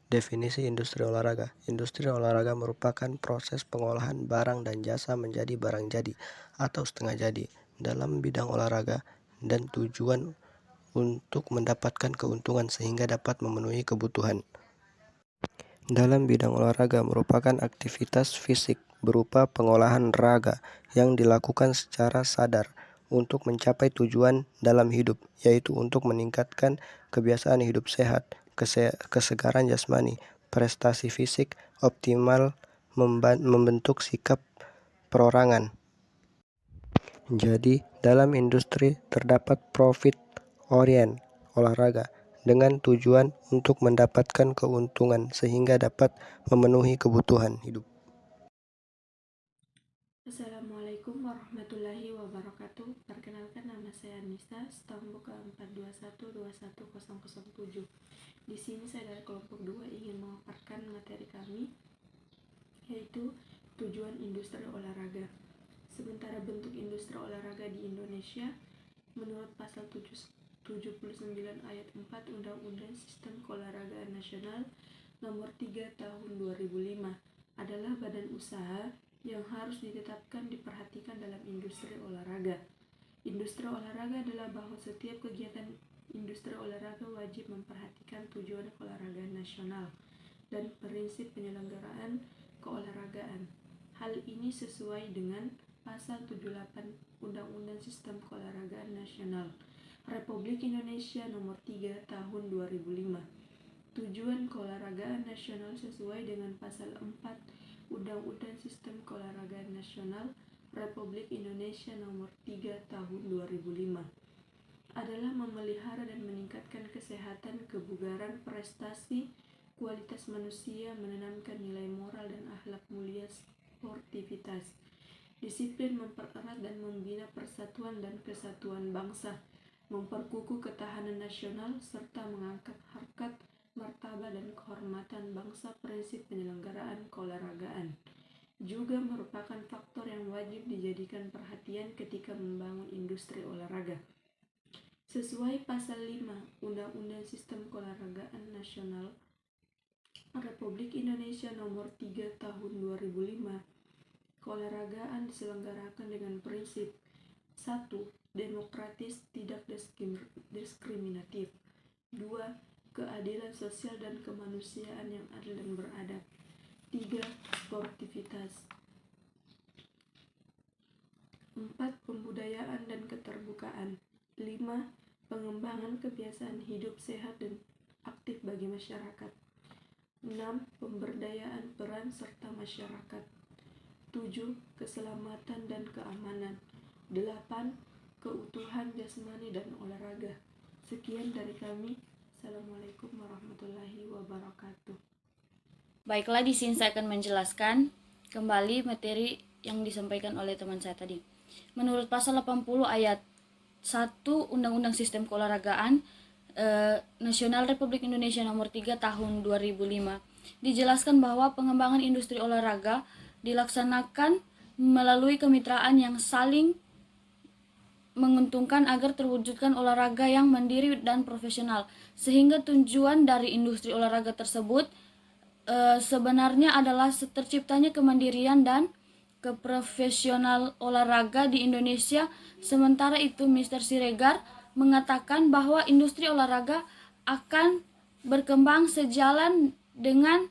Definisi industri olahraga. Industri olahraga merupakan proses pengolahan barang dan jasa menjadi barang jadi atau setengah jadi dalam bidang olahraga dan tujuan untuk mendapatkan keuntungan sehingga dapat memenuhi kebutuhan. Dalam bidang olahraga merupakan aktivitas fisik berupa pengolahan raga yang dilakukan secara sadar untuk mencapai tujuan dalam hidup, yaitu untuk meningkatkan kebiasaan hidup sehat, kesegaran jasmani, prestasi fisik optimal, membentuk sikap perorangan. Jadi, dalam industri terdapat profit orient olahraga dengan tujuan untuk mendapatkan keuntungan sehingga dapat memenuhi kebutuhan hidup. Assalamualaikum warahmatullahi wabarakatuh. Perkenalkan, nama saya Anissa, stambuk K42121007. Di sini saya dari kelompok 2 ingin memaparkan materi kami, yaitu tujuan industri olahraga. Sementara bentuk industri olahraga di Indonesia, menurut pasal 79 ayat 4 Undang-Undang Sistem Keolahragaan Nasional Nomor 3 Tahun 2005, adalah badan usaha yang harus ditetapkan diperhatikan dalam industri olahraga. Industri olahraga adalah bahwa setiap kegiatan industri olahraga wajib memperhatikan tujuan keolahragaan nasional dan prinsip penyelenggaraan keolahragaan. Hal ini sesuai dengan pasal 78 Undang-Undang Sistem Keolahragaan Nasional Republik Indonesia Nomor 3 Tahun 2005. Tujuan keolahragaan nasional sesuai dengan pasal 4 Undang-Undang Sistem Keolahragaan Nasional Republik Indonesia Nomor 3 Tahun 2005 adalah memelihara dan meningkatkan kesehatan, kebugaran, prestasi, kualitas manusia, menanamkan nilai moral dan akhlak mulia, sportivitas, disiplin, mempererat dan membina persatuan dan kesatuan bangsa, memperkukuh ketahanan nasional, serta mengangkat harkat, martabat dan kehormatan bangsa. Prinsip penyelenggaraan keolahragaan juga merupakan faktor yang wajib dijadikan perhatian ketika membangun industri olahraga. Sesuai pasal 5 Undang-Undang Sistem Keolahragaan Nasional Republik Indonesia Nomor 3 Tahun 2005, keolahragaan diselenggarakan dengan prinsip 1. Demokratis, tidak diskriminatif. 2. Keadilan sosial dan kemanusiaan yang adil dan beradab. 3. Sportivitas. 4. Pembudayaan dan keterbukaan. 5. Pengembangan kebiasaan hidup sehat dan aktif bagi masyarakat. 6. Pemberdayaan peran serta masyarakat. 7. Keselamatan dan keamanan. 8. Keutuhan jasmani dan olahraga. Sekian dari kami. Assalamualaikum warahmatullahi wabarakatuh. Baiklah, di sini saya akan menjelaskan kembali materi yang disampaikan oleh teman saya tadi. Menurut pasal 80 ayat 1 Undang-Undang Sistem Keolahragaan Nasional Republik Indonesia Nomor 3 Tahun 2005, dijelaskan bahwa pengembangan industri olahraga dilaksanakan melalui kemitraan yang saling menguntungkan agar terwujudkan olahraga yang mandiri dan profesional, sehingga tujuan dari industri olahraga tersebut sebenarnya adalah terciptanya kemandirian dan keprofesional olahraga di Indonesia. Sementara itu, Mr. Siregar mengatakan bahwa industri olahraga akan berkembang sejalan dengan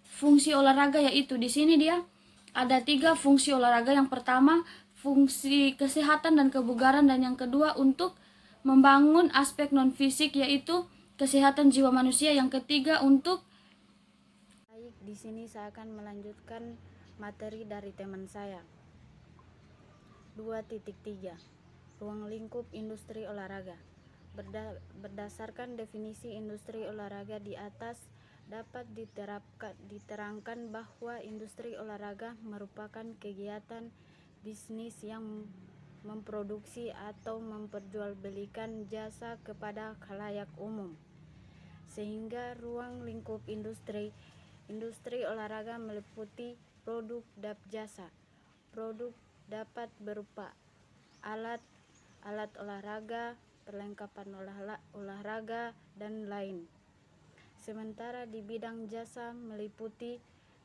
fungsi olahraga, yaitu di sini dia ada 3 fungsi olahraga. Yang pertama, fungsi kesehatan dan kebugaran, dan yang kedua untuk membangun aspek non fisik, yaitu kesehatan jiwa manusia. Yang ketiga untuk di sini saya akan melanjutkan materi dari teman saya. 2.3 Ruang lingkup industri olahraga. Berdasarkan definisi industri olahraga di atas, dapat diterangkan bahwa industri olahraga merupakan kegiatan bisnis yang memproduksi atau memperjualbelikan jasa kepada khalayak umum. Sehingga ruang lingkup industri olahraga meliputi produk dan jasa. Produk dapat berupa alat olahraga, perlengkapan olahraga, dan lain. Sementara di bidang jasa meliputi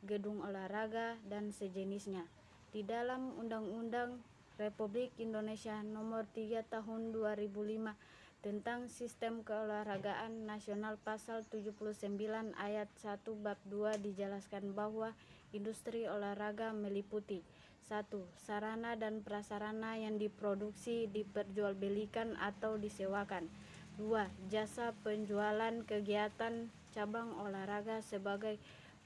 gedung olahraga dan sejenisnya. Di dalam Undang-Undang Republik Indonesia Nomor 3 Tahun 2005 tentang Sistem Keolahragaan Nasional Pasal 79 Ayat 1 Bab 2 dijelaskan bahwa industri olahraga meliputi 1. Sarana dan prasarana yang diproduksi, diperjualbelikan atau disewakan. 2. Jasa penjualan kegiatan cabang olahraga sebagai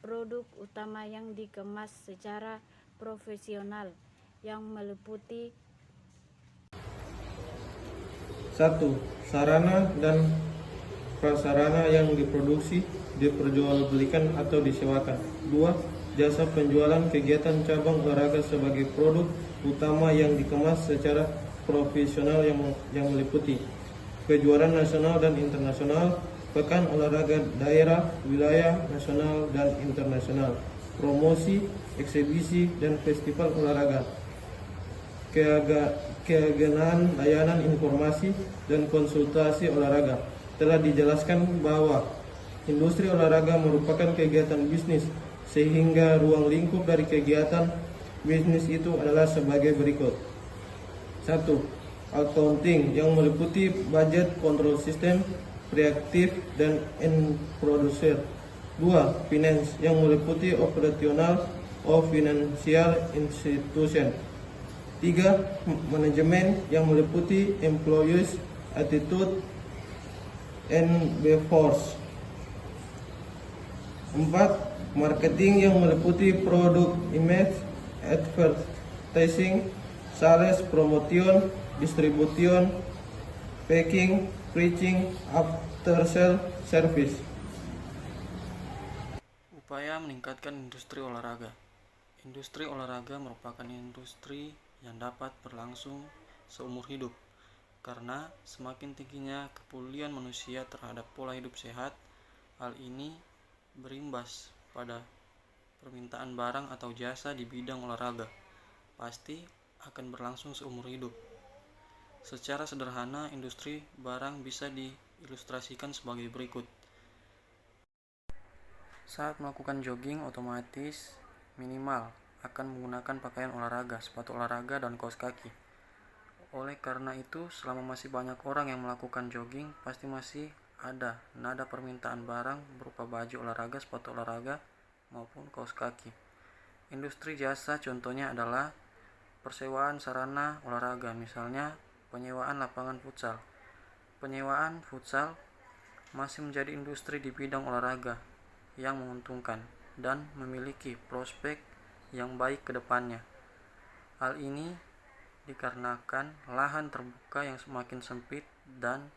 produk utama yang dikemas secara profesional yang meliputi 1. Sarana dan prasarana yang diproduksi, diperjualbelikan atau disewakan. 2. Jasa penjualan kegiatan cabang olahraga sebagai produk utama yang dikemas secara profesional yang meliputi kejuaraan nasional dan internasional, pekan olahraga daerah, wilayah, nasional dan internasional, promosi, eksibisi dan festival olahraga, keagenaan layanan informasi dan konsultasi olahraga. Telah dijelaskan bahwa industri olahraga merupakan kegiatan bisnis, sehingga ruang lingkup dari kegiatan bisnis itu adalah sebagai berikut. 1. Accounting yang meliputi budget, control system, reaktif, dan end producer. 2. Finance yang meliputi operational of financial institution. 3. Manajemen yang meliputi employees, attitude, and behaviors. 4. Marketing yang meliputi produk, image, advertising, sales, promotion, distribution, packing, preaching, after sale service. Upaya meningkatkan industri olahraga. Industri olahraga merupakan industri yang dapat berlangsung seumur hidup, karena semakin tingginya kepedulian manusia terhadap pola hidup sehat, hal ini berimbas pada permintaan barang atau jasa di bidang olahraga, pasti akan berlangsung seumur hidup. Secara sederhana, industri barang bisa diilustrasikan sebagai berikut. Saat melakukan jogging, otomatis minimal akan menggunakan pakaian olahraga, sepatu olahraga, dan kaos kaki. Oleh karena itu, selama masih banyak orang yang melakukan jogging, pasti masih ada nada permintaan barang berupa baju olahraga, sepatu olahraga, maupun kaos kaki. Industri jasa contohnya adalah persewaan sarana olahraga, misalnya penyewaan lapangan futsal. Penyewaan futsal masih menjadi industri di bidang olahraga yang menguntungkan dan memiliki prospek yang baik ke depannya. Hal ini dikarenakan lahan terbuka yang semakin sempit dan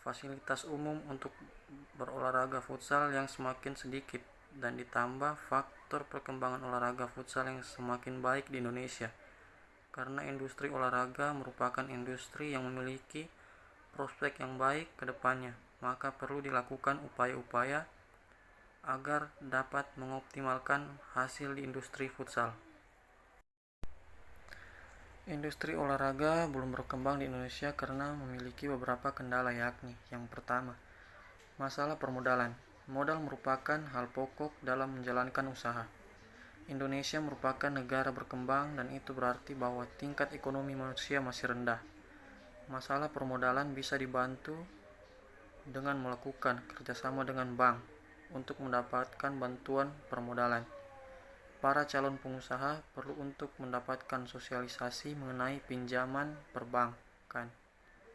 fasilitas umum untuk berolahraga futsal yang semakin sedikit, dan ditambah faktor perkembangan olahraga futsal yang semakin baik di Indonesia. Karena industri olahraga merupakan industri yang memiliki prospek yang baik ke depannya, maka perlu dilakukan upaya-upaya agar dapat mengoptimalkan hasil di industri futsal. Industri olahraga belum berkembang di Indonesia karena memiliki beberapa kendala, yakni yang pertama, masalah permodalan. Modal merupakan hal pokok dalam menjalankan usaha. Indonesia merupakan negara berkembang dan itu berarti bahwa tingkat ekonomi manusia masih rendah. Masalah permodalan bisa dibantu dengan melakukan kerjasama dengan bank untuk mendapatkan bantuan permodalan. Para calon pengusaha perlu untuk mendapatkan sosialisasi mengenai pinjaman perbankan,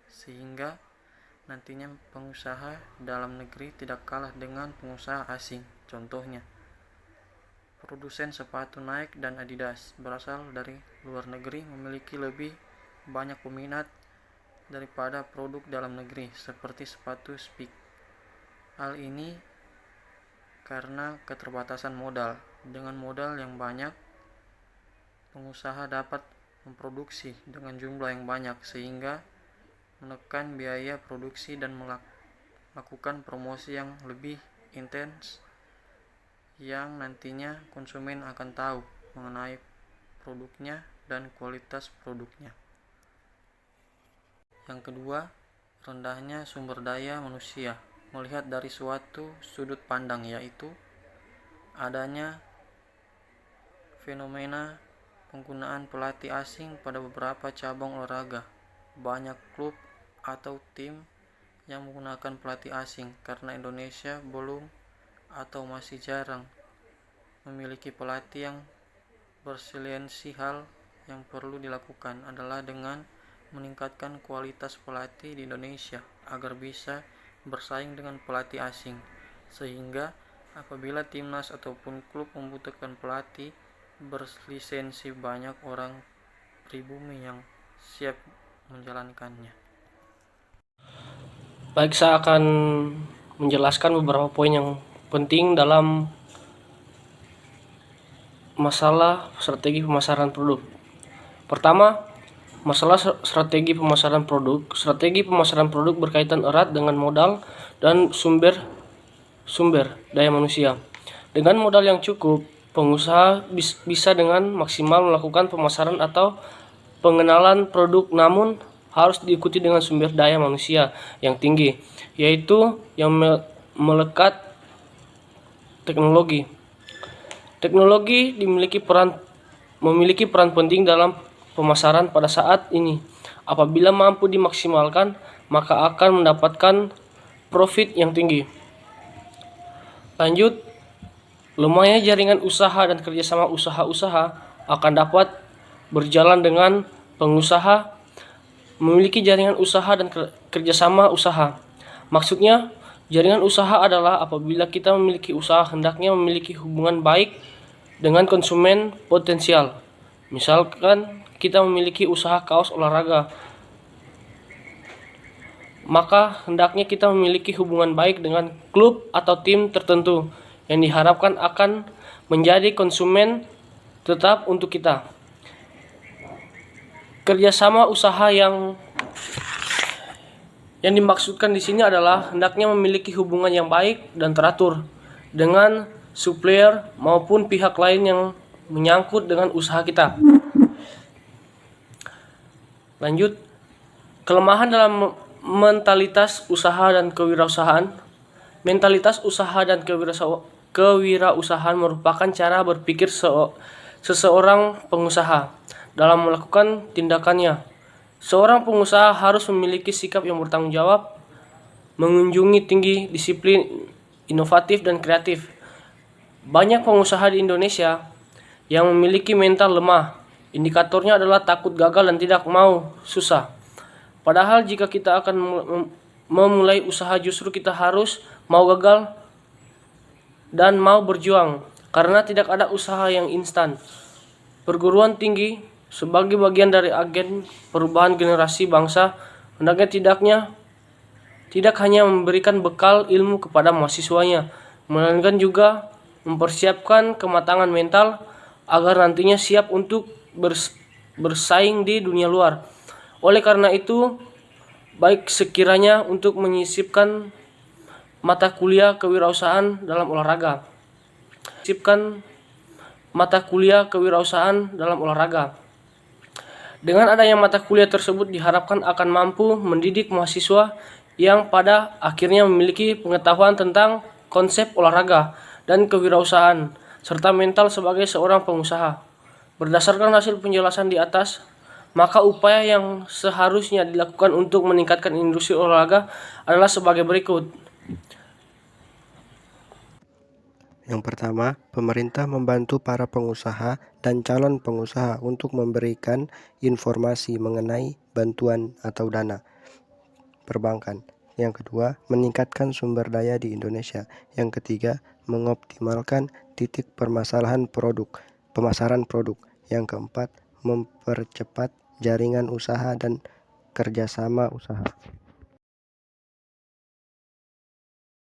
sehingga nantinya pengusaha dalam negeri tidak kalah dengan pengusaha asing. Contohnya, produsen sepatu Nike dan Adidas berasal dari luar negeri memiliki lebih banyak peminat daripada produk dalam negeri seperti sepatu Speak. Hal ini karena keterbatasan modal. Dengan modal yang banyak, pengusaha dapat memproduksi dengan jumlah yang banyak sehingga menekan biaya produksi dan melakukan promosi yang lebih intens yang nantinya konsumen akan tahu mengenai produknya dan kualitas produknya. Yang kedua, rendahnya sumber daya manusia. melihat dari suatu sudut pandang, yaitu adanya fenomena penggunaan pelatih asing pada beberapa cabang olahraga. Banyak klub atau tim yang menggunakan pelatih asing karena Indonesia belum atau masih jarang memiliki pelatih yang bersiliensi. Hal yang perlu dilakukan adalah dengan meningkatkan kualitas pelatih di Indonesia agar bisa bersaing dengan pelatih asing, sehingga apabila timnas ataupun klub membutuhkan pelatih berlisensi, banyak orang pribumi yang siap menjalankannya. Baik, saya akan menjelaskan beberapa poin yang penting dalam masalah strategi pemasaran produk. Pertama, masalah strategi pemasaran produk. Strategi pemasaran produk berkaitan erat dengan modal dan sumber daya manusia. Dengan modal yang cukup, pengusaha bisa dengan maksimal melakukan pemasaran atau pengenalan produk, namun harus diikuti dengan sumber daya manusia yang tinggi, yaitu yang melekat teknologi. Teknologi memiliki peran penting dalam pemasaran pada saat ini. Apabila mampu dimaksimalkan, maka akan mendapatkan profit yang tinggi. Lanjut, lemahnya jaringan usaha dan kerjasama usaha-usaha akan dapat berjalan dengan pengusaha memiliki jaringan usaha dan kerjasama usaha. Maksudnya, jaringan usaha adalah apabila kita memiliki usaha, hendaknya memiliki hubungan baik dengan konsumen potensial. Misalkan kita memiliki usaha kaos olahraga, maka hendaknya kita memiliki hubungan baik dengan klub atau tim tertentu yang diharapkan akan menjadi konsumen tetap untuk kita. Kerjasama usaha yang dimaksudkan di sini adalah hendaknya memiliki hubungan yang baik dan teratur dengan supplier maupun pihak lain yang menyangkut dengan usaha kita. Lanjut, kelemahan dalam mentalitas usaha dan kewirausahaan. Mentalitas usaha dan kewirausahaan merupakan cara berpikir seseorang pengusaha dalam melakukan tindakannya. Seorang pengusaha harus memiliki sikap yang bertanggung jawab, menjunjung tinggi disiplin, inovatif dan kreatif. Banyak pengusaha di Indonesia yang memiliki mental lemah. Indikatornya adalah takut gagal dan tidak mau susah. Padahal jika kita akan memulai usaha, justru kita harus mau gagal dan mau berjuang, karena tidak ada usaha yang instan. Perguruan tinggi sebagai bagian dari agen perubahan generasi bangsa hendaknya tidak hanya memberikan bekal ilmu kepada mahasiswanya, melainkan juga mempersiapkan kematangan mental agar nantinya siap untuk bersaing di dunia luar. Oleh karena itu, baik sekiranya untuk menyisipkan mata kuliah kewirausahaan dalam olahraga. Dengan adanya mata kuliah tersebut diharapkan akan mampu mendidik mahasiswa yang pada akhirnya memiliki pengetahuan tentang konsep olahraga dan kewirausahaan serta mental sebagai seorang pengusaha. Berdasarkan hasil penjelasan di atas, maka upaya yang seharusnya dilakukan untuk meningkatkan industri olahraga adalah sebagai berikut. Yang pertama, pemerintah membantu para pengusaha dan calon pengusaha untuk memberikan informasi mengenai bantuan atau dana perbankan. Yang kedua, meningkatkan sumber daya di Indonesia. Yang ketiga, mengoptimalkan titik pemasaran produk. Yang keempat, mempercepat jaringan usaha dan kerjasama usaha.